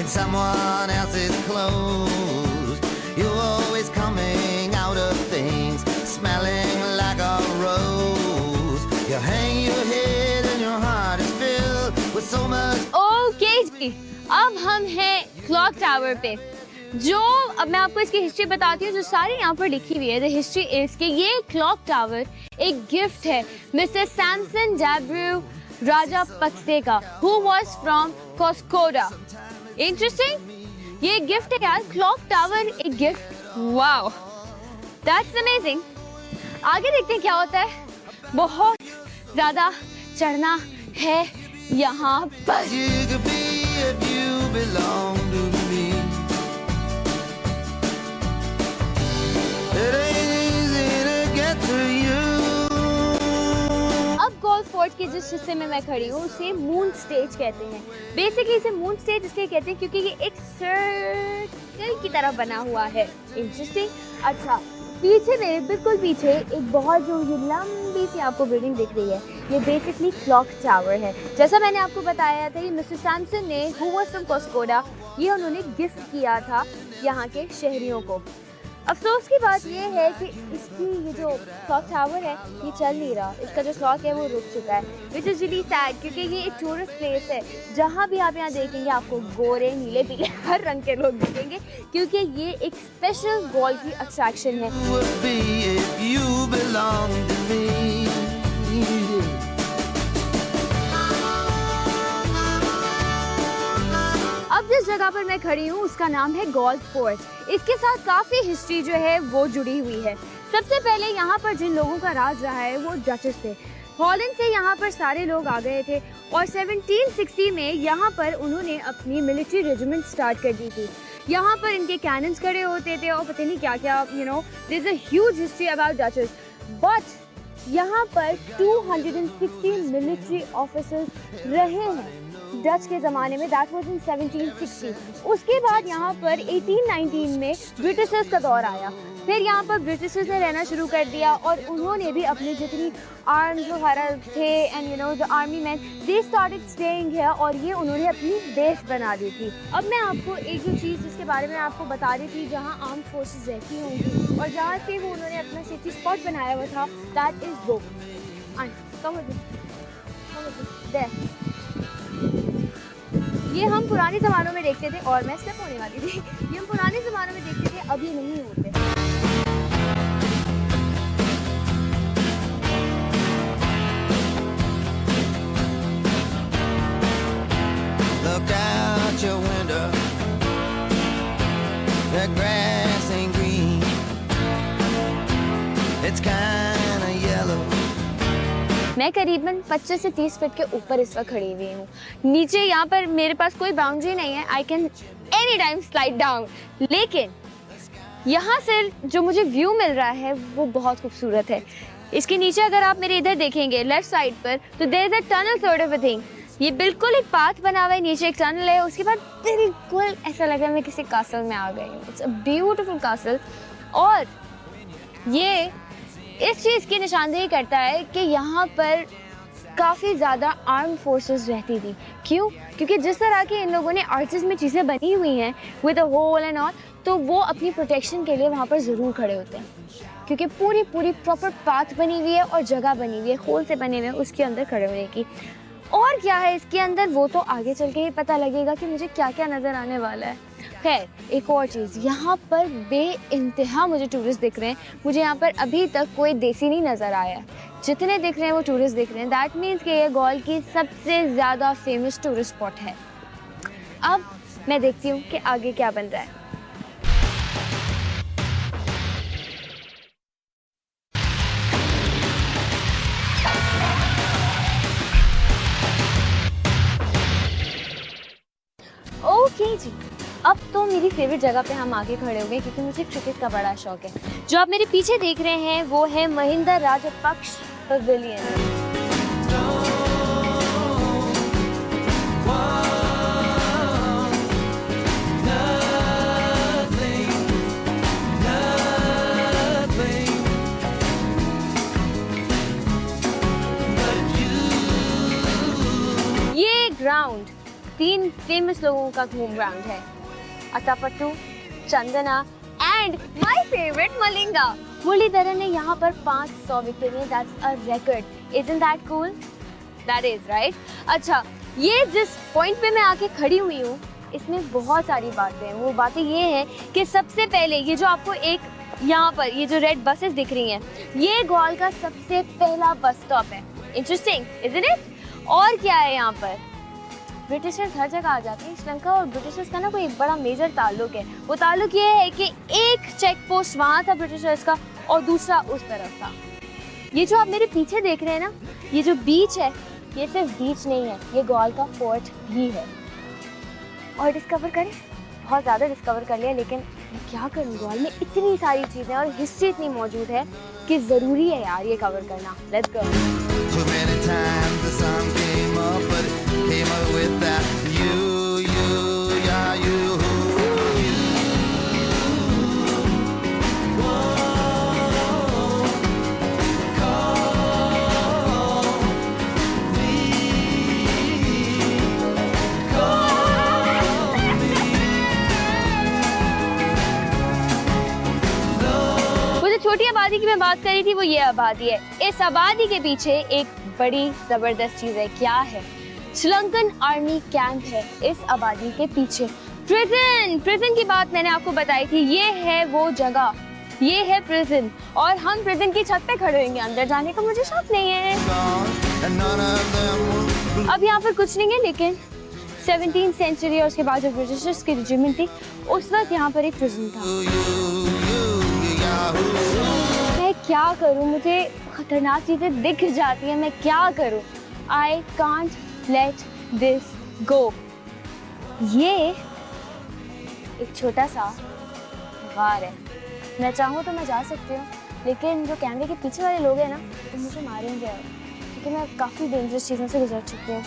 in someone else's clothes. You're always coming out of things, smelling like a rose. You hang your head and your heart is filled with so much. Okay जी, अब हम हैं clock tower पे। जो अब मैं आपको इसकी हिस्ट्री बताती हूँ, जो सारी यहाँ पर लिखी हुई है। द हिस्ट्री इज कि ये क्लॉक टावर एक गिफ्ट है मिस्टर सैमसन डैब्रू राजा पक्से का, हु वाज फ्रॉम कोस्कोडा। इंटरेस्टिंग, ये गिफ्ट है यार, क्लॉक टावर एक गिफ्ट। Wow, that's amazing. आगे देखते हैं क्या होता है। बहुत ज्यादा चढ़ना है यहाँ पर। अब गोल्फ फोर्ट के जिस हिस्से में मैं खड़ी हूँ उसे मून स्टेज कहते हैं। बेसिकली इसे मून स्टेज इसलिए कहते हैं क्योंकि ये एक सर्कल की तरह बना हुआ है। इंटरेस्टिंग। अच्छा, पीछे मेरे बिल्कुल पीछे एक बहुत जो ये लंबी सी आपको बिल्डिंग दिख रही है, ये बेसिकली क्लॉक टावर है। जैसा मैंने आपको बताया था, ये मिस्टर सैमसन ने, हु वाज फ्रॉम कोस्कोडा, ये उन्होंने गिफ्ट किया था यहाँ के शहरियों को। अफसोस की बात ये है कि इसकी ये जो क्लॉक टावर है ये चल नहीं रहा, इसका जो क्लॉक है वो रुक चुका है, विच इज़ रियली सैड, क्योंकि ये एक टूरिस्ट प्लेस है। जहाँ भी आप यहाँ देखेंगे आपको गोरे नीले पीले हर रंग के लोग दिखेंगे, क्योंकि ये एक स्पेशल गोल की अट्रैक्शन है। अब जिस जगह पर मैं खड़ी हूँ उसका नाम है गोल्फ फोर्ट। इसके साथ काफ़ी हिस्ट्री जो है वो जुड़ी हुई है। सबसे पहले यहाँ पर जिन लोगों का राज रहा है वो डचेस थे। हॉलैंड से यहाँ पर सारे लोग आ गए थे और 1760 में यहाँ पर उन्होंने अपनी मिलिट्री रेजिमेंट स्टार्ट कर दी थी। यहाँ पर इनके कैनन्स खड़े होते थे और पता नहीं क्या क्या, you know, there is a huge history about duchess. But यहाँ पर 260 मिलिट्री ऑफिसर्स रहे हैं डच के ज़माने में। That was in 1760। उसके बाद यहाँ पर 1819 में ब्रिटिशर्स का दौर आया। फिर यहाँ पर ब्रिटिशर्स ने रहना शुरू कर दिया और उन्होंने भी अपनी जितनी आर्म्स वगैरह थे and you know the army man, they started staying here, और ये उन्होंने अपनी बेस बना दी थी। अब मैं आपको एक जो चीज़ जिसके बारे में आपको बता रही थी, जहाँ आर्म्ड फोर्सेस रहती होंगी और जहाँ से वो उन्होंने अपना सेफ्टी स्पॉट बनाया हुआ था, दैट इज़ वो। ये हम पुराने ज़मानों में देखते थे, और मैं स्टेप होने वाली थी, ये हम पुराने ज़मानों में देखते थे, अब ये नहीं होते। Look out your window, the grass ain't green, it's kinda yellow. मैं करीबन 25 से 30 फीट के ऊपर इस वक्त खड़ी हुई हूँ। नीचे यहाँ पर मेरे पास कोई बाउंड्री नहीं है, I can any time slide down. लेकिन यहाँ से जो मुझे व्यू मिल रहा है वो बहुत खूबसूरत है। इसके नीचे अगर आप मेरे इधर देखेंगे लेफ्ट साइड पर, तो there is a tunnel sort of a thing. ये बिल्कुल एक पाथ बना हुआ है, नीचे एक टनल है, उसके बाद बिल्कुल ऐसा लग रहा है मैं किसी कासल में आ गई हूँ। It's a beautiful castle. और ये इस चीज़ की निशानदेही करता है कि यहाँ पर काफ़ी ज़्यादा आर्म फोर्सेस रहती थी। क्यों? क्योंकि जिस तरह की इन लोगों ने आर्चेस में चीज़ें बनी हुई हैं with a hole and all, तो वो अपनी प्रोटेक्शन के लिए वहाँ पर ज़रूर खड़े होते हैं, क्योंकि पूरी प्रॉपर पाथ बनी हुई है और जगह बनी हुई है, होल से बने हुए हैं उसके अंदर खड़े होने की। और क्या है इसके अंदर वो तो आगे चल के ही पता लगेगा कि मुझे क्या क्या नज़र आने वाला है। खैर, एक और चीज़, यहाँ पर बेइंतहा मुझे टूरिस्ट दिख रहे हैं। मुझे यहाँ पर अभी तक कोई देसी नहीं नज़र आया, जितने दिख रहे हैं वो टूरिस्ट दिख रहे हैं। दैट मीन्स कि ये गोल की सबसे ज़्यादा फेमस टूरिस्ट स्पॉट है। अब मैं देखती हूँ कि आगे क्या बन रहा है। ओके जी, अब तो मेरी फेवरेट जगह पे हम आके खड़े हो गए, क्योंकि मुझे क्रिकेट का बड़ा शौक है। जो आप मेरे पीछे देख रहे हैं वो है महिंद्रा राजपक्ष पवेलियन। ये ग्राउंड 3 फेमस लोगों का होम ग्राउंड है, Atapattu, Chandana and my favourite Malinga. Muralitharan ने यहाँ पर 500 विकेट लिए, that's a record. Isn't that cool? That is right. अच्छा, ये जिस पॉइंट पे मैं आके खड़ी हुई हूँ इसमें बहुत सारी बातें हैं। वो बातें ये हैं कि सबसे पहले ये जो आपको एक यहाँ पर ये जो रेड बसेस दिख रही हैं, ये गोवा का सबसे पहला बस स्टॉप है। Interesting isn't it? और क्या है यहाँ पर, ब्रिटिशर्स हर जगह आ जाते हैं। श्रीलंका और ब्रिटिशर्स का ना कोई एक बड़ा मेजर ताल्लुक है। वो ताल्लुक ये है कि एक चेक पोस्ट वहाँ था ब्रिटिशर्स का और दूसरा उस तरफ था। ये जो आप मेरे पीछे देख रहे हैं ना, ये जो बीच है, ये सिर्फ बीच नहीं है, ये गोवा का फोर्ट भी है। और डिस्कवर करें, बहुत ज़्यादा डिस्कवर कर लिया, लेकिन क्या करूँ, गोवा में इतनी सारी चीज़ें और हिस्ट्री इतनी मौजूद है कि ज़रूरी है यार ये कवर करना। Let's go. Too many times the sun came up, but it came up with that you, yeah, you. छोटी आबादी की मैं बात कर रही थी, वो ये आबादी है। इस आबादी के पीछे एक बड़ी जबरदस्त चीज है। क्या है? श्रीलंकन आर्मी कैंप है इस आबादी के पीछे। प्रिजन की बात मैंने आपको बताई थी, ये है वो जगह, ये है प्रिजन। और हम प्रिजन की छत पे खड़े होंगे, अंदर जाने का मुझे शौक नहीं है। अब यहाँ पर कुछ नहीं है, लेकिन 17th सेंचुरी और उसके बाद जो ब्रिटिशर्स की रेजिमेंट थी, उस वक्त यहाँ पर एक प्रिजन था। मैं क्या करूं, मुझे खतरनाक चीजें दिख जाती हैं, मैं क्या करूं? I can't let this go। ये एक छोटा सा गार है, मैं चाहूँ तो मैं जा सकती हूँ, लेकिन जो कैमरे के पीछे वाले लोग हैं ना, वो मुझे मारेंगे क्योंकि मैं काफ़ी डेंजरस चीज़ों से गुजर चुकी हूँ।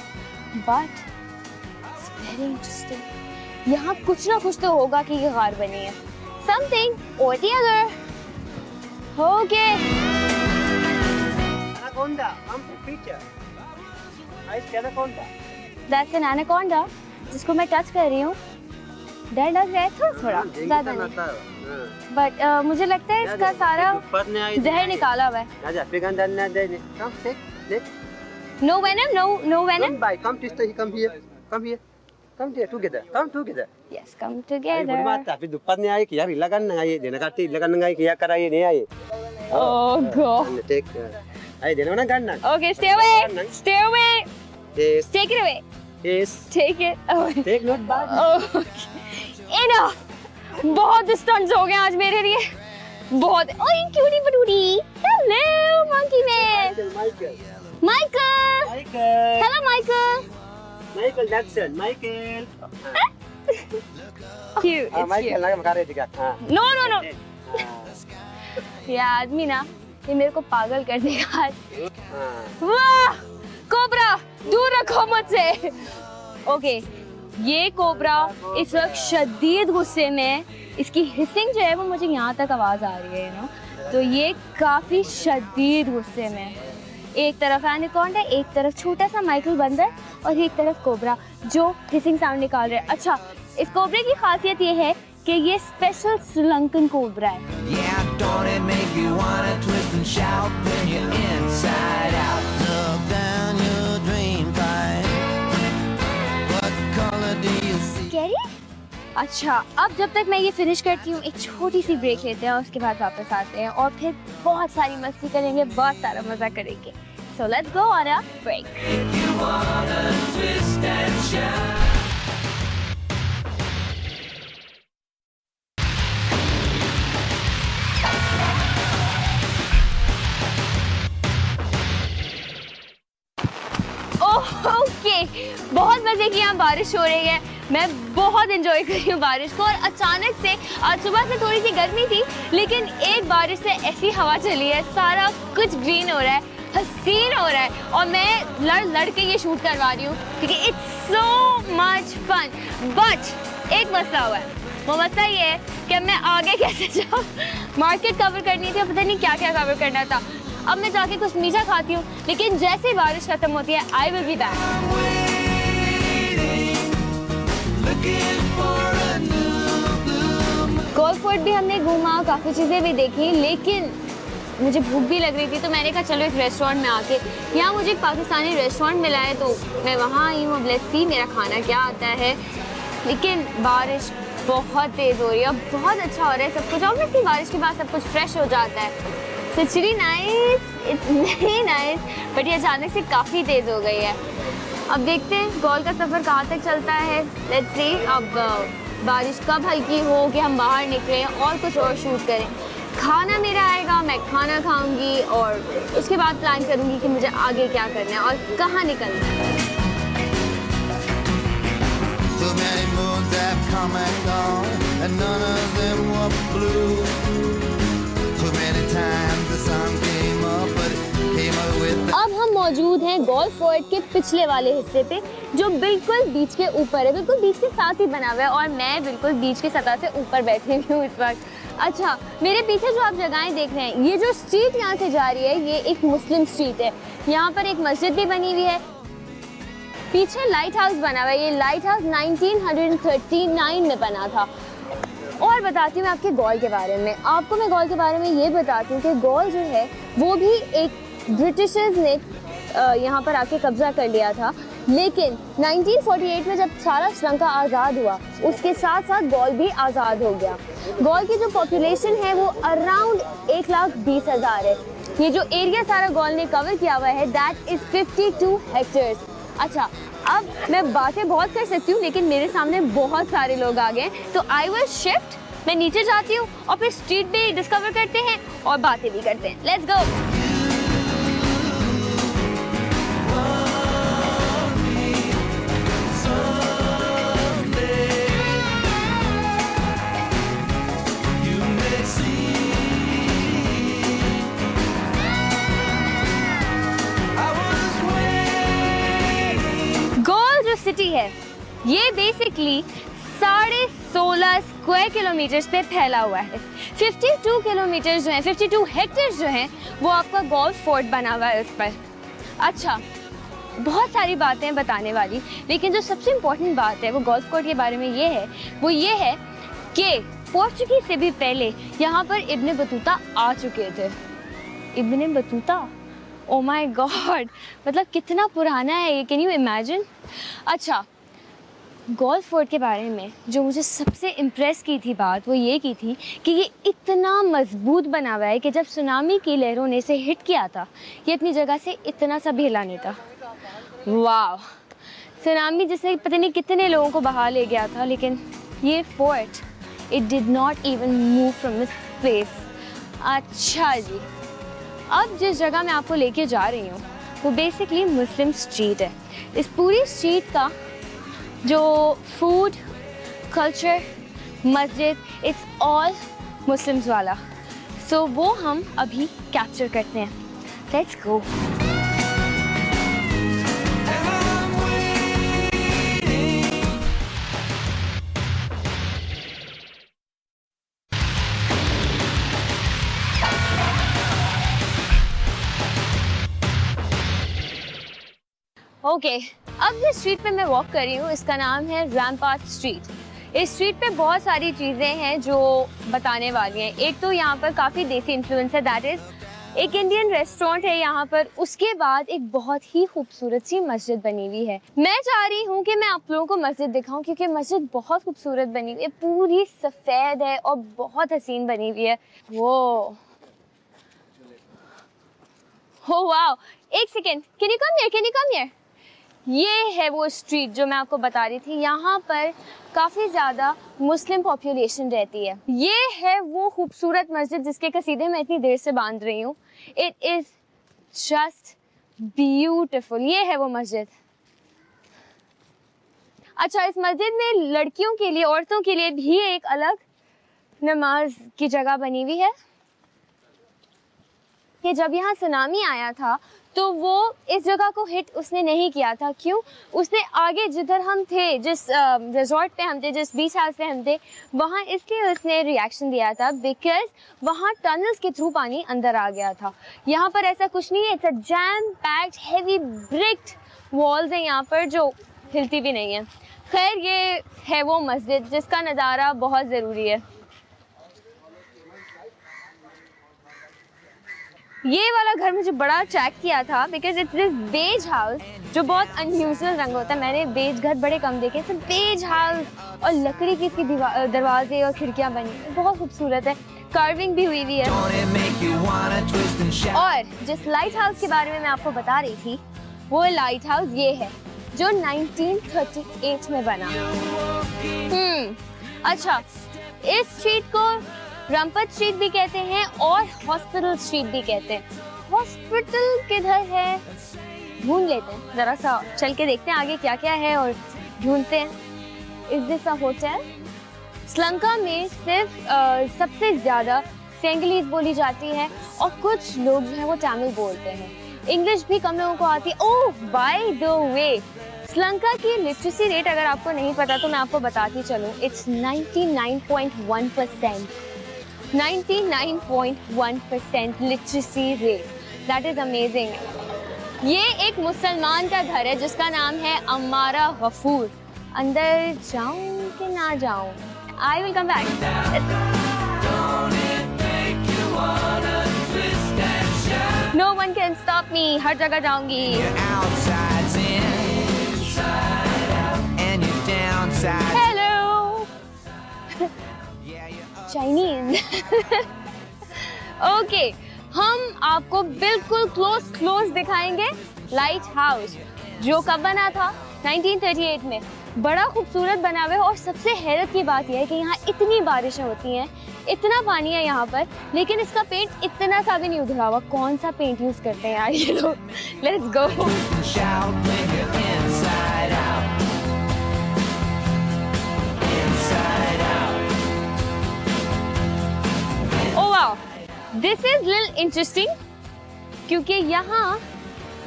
बट इट्स वेरी इंटरेस्टिंग, यहाँ कुछ ना कुछ तो होगा कि ये गार बनी है। समथिंग और the other. Okay. Anaconda, come to picture. Nice anaconda. That's an anaconda, जिसको मैं टच कर रही हूँ। डर लग रहा है थोड़ा ज़्यादा नहीं, बट मुझे लगता है इसका सारा जहर निकाला हुआ है। No venom, no venom. Come to come here, come here. Come here together. Come together. Yes, come together. Tapi dupat ni ay kaya ilagan na ay dinakati ilagan na ay kaya karay ni ay. Oh God. Take. Ay dinaw na ganna. Okay, stay away. Stay away. Yes. Take it away. Yes. Take it away. Take not bad. Okay. Enough. बहुत stunts हो गए आज मेरे लिए। बहुत। ओह cutie पटूटी। Hello, monkey man. Michael. Michael. Michael. Hello, Michael. Michael Jackson. Michael. Cute. It's Michael cute. lagi makare juga. No, no, no. ये आदमी ना, ये मेरे को पागल कर देगा आज। वाह! कोबरा, दूर रखो मुझसे। ओके, ये कोबरा इस वक्त शदीद गुस्से में है। इसकी हिसिंग जो है वो मुझे यहाँ तक आवाज आ रही है, यू नो। तो ये काफी शदीद गुस्से में है। एक तरफ एनाकोंडा, एक तरफ छोटा सा माइकल बंदर और एक तरफ कोबरा जो हिसिंग साउंड निकाल रहे हैं। अच्छा, इस कोबरे की खासियत ये है कि ये स्पेशल श्रीलंकन कोबरा है। अच्छा, अब जब तक मैं ये फिनिश करती हूँ, एक छोटी सी ब्रेक लेते हैं और उसके बाद वापस आते हैं और फिर बहुत सारी मस्ती करेंगे, बहुत सारा मजा करेंगे। So let's go on a break. Okay, बहुत मजे की यहाँ बारिश हो रही है। मैं बहुत एंजॉय कर रही हूँ बारिश को। और अचानक से आज सुबह से थोड़ी सी गर्मी थी, लेकिन एक बारिश से ऐसी हवा चली है, सारा कुछ ग्रीन हो रहा है, हसीन हो रहा है। और मैं लड़ के ये शूट करवा रही हूँ क्योंकि it's so much fun. But एक मसला हुआ है, वो मसला ये है कि मैं आगे कैसे जाऊँ। मार्केट कवर करनी थी, पता नहीं क्या क्या कवर करना था। अब मैं जाके कुछ मीठा खाती हूँ, लेकिन जैसे ही बारिश खत्म होती है, I will be back. Golf fort भी हमने घूमा, काफ़ी चीज़ें भी देखी, लेकिन मुझे भूख भी लग रही थी तो मैंने कहा चलो एक रेस्टोरेंट में आके, यहाँ मुझे एक पाकिस्तानी रेस्टोरेंट मिला है तो मैं वहाँ आई हूँ। लेट्स सी मेरा खाना क्या आता है। लेकिन बारिश बहुत तेज़ हो रही है, बहुत अच्छा हो रहा है सब कुछ। ऑब्वियसली बारिश के बाद सब कुछ फ्रेश हो जाता है। It's really nice, it's very nice, but ये अचानक से काफ़ी तेज़ हो गई है। अब देखते हैं गोल का सफ़र कहाँ तक चलता है। लेट्स सी अब बारिश कब हल्की हो कि हम बाहर निकलें और कुछ और शूट करें। खाना मेरा आएगा, मैं खाना खाऊंगी और उसके बाद प्लान करूंगी कि मुझे आगे क्या करना है और कहाँ निकलना है। Too many moons have come and gone, and none of them were blue. Too many times the sun came up, but it came up with the... अब हम मौजूद हैं गोल्फ फोर्ट के पिछले वाले हिस्से पे, जो बिल्कुल बीच के ऊपर है, बिल्कुल बीच के साथ ही बना हुआ है और मैं बिल्कुल बीच की सतह से ऊपर बैठी हुई हूँ इस वक्त। अच्छा, मेरे पीछे जो आप जगहें देख रहे हैं, ये जो स्ट्रीट यहाँ से जा रही है, ये एक मुस्लिम स्ट्रीट है। यहाँ पर एक मस्जिद भी बनी हुई है, पीछे लाइट हाउस बना हुआ है। ये लाइट हाउस 1939 में बना था। और बताती हूँ मैं आपके गोल के बारे में। आपको मैं गोल के बारे में ये बताती हूँ कि गोल जो है वो भी एक ब्रिटिशर्स ने यहाँ पर आके कब्जा कर लिया था, लेकिन 1948 में जब सारा श्रीलंका आज़ाद हुआ, उसके साथ साथ गोल भी आज़ाद हो गया। गोल की जो पॉपुलेशन है वो अराउंड 1,20,000 है। ये जो एरिया सारा गोल ने कवर किया हुआ है, दैट इज़ 52 हेक्टेयर्स। अच्छा, अब मैं बातें बहुत कर सकती हूँ, लेकिन मेरे सामने बहुत सारे लोग आ गए, तो आई विल शिफ्ट। मैं नीचे जाती हूँ और फिर स्ट्रीट भी डिस्कवर करते हैं और बातें भी करते हैं। Let's go. सिटी है ये बेसिकली 16.5 स्क्वायर किलोमीटर्स पे फैला हुआ है। 52 किलोमीटर जो है, 52 हेक्टेयर जो हैं, वो आपका गोल्फ फोर्ट बना हुआ है उस पर। अच्छा, बहुत सारी बातें बताने वाली, लेकिन जो सबसे इम्पोर्टेंट बात है वो गोल्फ कोर्ट के बारे में ये है कि पोर्चुगीज से भी पहले यहाँ पर इब्न बतूता आ चुके थे। Ibn Battuta, oh my God, मतलब कितना पुराना है ये, कैन यू इमेजिन। अच्छा, गोल्फ फोर्ट के बारे में जो मुझे सबसे इम्प्रेस की थी बात, वो ये की थी कि ये इतना मजबूत बना हुआ है कि जब सुनामी की लहरों ने इसे हिट किया था, ये अपनी जगह से इतना सा भी हिला नहीं था। वाह, सुनामी जिसने पता नहीं कितने लोगों को बहा ले गया था, लेकिन ये fort, it did not even move from its place. अच्छा जी, अब जिस जगह मैं आपको लेके जा रही हूँ वो बेसिकली मुस्लिम स्ट्रीट है। इस पूरी स्ट्रीट का जो फूड, कल्चर, मस्जिद, इट्स ऑल मुस्लिम्स वाला। सो वो हम अभी कैप्चर करते हैं। Let's go. ओके, अब जिस स्ट्रीट पे मैं वॉक कर रही हूँ इसका नाम है रैम्पार्ट स्ट्रीट। इस स्ट्रीट पे बहुत सारी चीज़ें हैं जो बताने वाली हैं। एक तो यहाँ पर काफ़ी देसी इन्फ्लुएंस है, दैट इज़ एक इंडियन रेस्टोरेंट है यहाँ पर। उसके बाद एक बहुत ही खूबसूरत सी मस्जिद बनी हुई है। मैं चाह रही हूँ कि मैं आप लोगों को मस्जिद दिखाऊँ, क्योंकि मस्जिद बहुत खूबसूरत बनी हुई है, पूरी सफ़ेद है और बहुत हसीन बनी हुई है। वो हो वाओ, एक second, can you come here, can you come here. ये है वो स्ट्रीट जो मैं आपको बता रही थी। यहाँ पर काफ़ी ज़्यादा मुस्लिम पॉपुलेशन रहती है। ये है वो खूबसूरत मस्जिद जिसके कसीदे मैं इतनी देर से बांध रही हूँ। It is just beautiful. ये है वो मस्जिद। अच्छा, इस मस्जिद में लड़कियों के लिए, औरतों के लिए भी एक अलग नमाज की जगह बनी हुई है कि जब यहाँ सुनामी आया था तो वो इस जगह को हिट उसने नहीं किया था। क्यों? उसने आगे जिधर हम थे, जिस रिजॉर्ट पे हम थे, जिस बीच हाउस पे हम थे, वहाँ इसलिए उसने रिएक्शन दिया था बिकॉज वहाँ टनल्स के थ्रू पानी अंदर आ गया था। यहाँ पर ऐसा कुछ नहीं है। It's a jam packed heavy bricked walls हैं यहाँ पर जो हिलती भी नहीं है। खैर ये है वो मस्जिद जिसका नज़ारा बहुत ज़रूरी है। ये वाला घर मुझे बड़ा अट्रैक्ट किया था because it's this beige house जो बहुत अनयूजुअल रंग होता है। मैंने बेज घर बड़े कम देखे। इट्स बेज हाउस और लकड़ी की इसकी दरवाजे और खिड़कियाँ बनी, बहुत खूबसूरत है। कार्विंग भी हुई है। और जिस लाइट हाउस के बारे में मैं आपको बता रही थी वो लाइट हाउस ये है जो 1938 में बना। अच्छा, इस स्ट्रीट को रंपत स्ट्रीट भी कहते हैं और हॉस्पिटल स्ट्रीट भी कहते हैं। हॉस्पिटल किधर है ढूंढ लेते हैं, जरा सा चल के देखते हैं आगे क्या क्या है और ढूंढते हैं। Is this a hotel? Sri Lanka में सिर्फ सबसे ज्यादा सेंगलीज बोली जाती है और कुछ लोग जो है वो तमिल बोलते हैं। इंग्लिश भी कम लोगों को आती है। ओह बाय द वे, श्रीलंका की लिटरेसी रेट अगर आपको नहीं पता तो मैं आपको बताती चलूँ, it's 99.1%। 99.1% literacy rate, that is amazing. ये एक मुसलमान का घर है जिसका नाम है अम्मारा गफूर। अंदर जाऊं कि ना जाऊं? I will come back. No one can stop me, हर जगह जाऊंगी। Hello Chinese. ओके, हम आपको बिल्कुल क्लोज दिखाएंगे लाइट हाउस जो कब बना था 1938 में। बड़ा खूबसूरत बना हुआ है और सबसे हैरत की बात यह है कि यहाँ इतनी बारिशें होती हैं, इतना पानी है यहाँ पर, लेकिन इसका पेंट इतना सा भी नहीं उधड़ा हुआ। कौन सा पेंट यूज करते हैं यार ये लोग? Let's go. Oh wow, this is little interesting क्योंकि यहाँ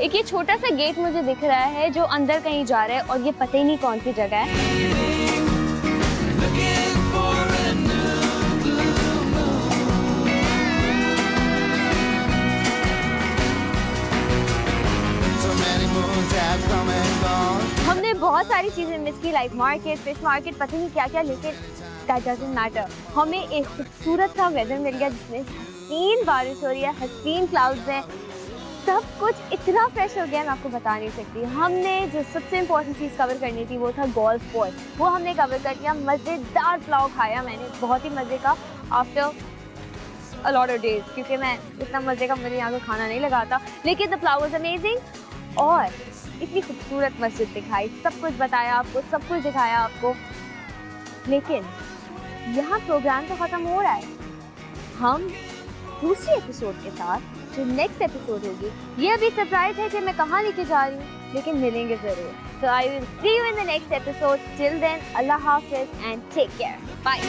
एक ये छोटा सा गेट मुझे दिख रहा है जो अंदर कहीं जा रहा है और ये पता ही नहीं कौन सी जगह है। हमने बहुत सारी चीजें मिस की, लाइक मार्केट, फिश मार्केट, पता नहीं क्या क्या, लेकिन दैट डजंट मैटर। हमें एक खूबसूरत सा वेदर मिल गया जिसमें हसीन बारिश हो रही है, हसीन क्लाउड्स हैं, सब कुछ इतना फ्रेश हो गया मैं आपको बता नहीं सकती। हमने जो सबसे इम्पोर्टेंट चीज़ कवर करनी थी वो था गोल्फ कोर्स, वो हमने कवर कर लिया। मज़ेदार पुलाव खाया मैंने, बहुत ही मज़े का, after a lot of days, क्योंकि मैं इतना मज़े का मुझे यहाँ को खाना नहीं लगा था, लेकिन द पुलाव वाज अमेजिंग। और इतनी खूबसूरत मस्जिद दिखाई, सब कुछ बताया आपको, सब कुछ दिखाया आपको, लेकिन यहाँ प्रोग्राम तो ख़त्म हो रहा है। हम दूसरी एपिसोड के साथ जो नेक्स्ट एपिसोड होगी, ये अभी सरप्राइज है कि मैं कहाँ लेके जा रही हूँ, लेकिन मिलेंगे ज़रूर। So I will see you in the next episode. Till then, Allah Hafiz and take care. Bye.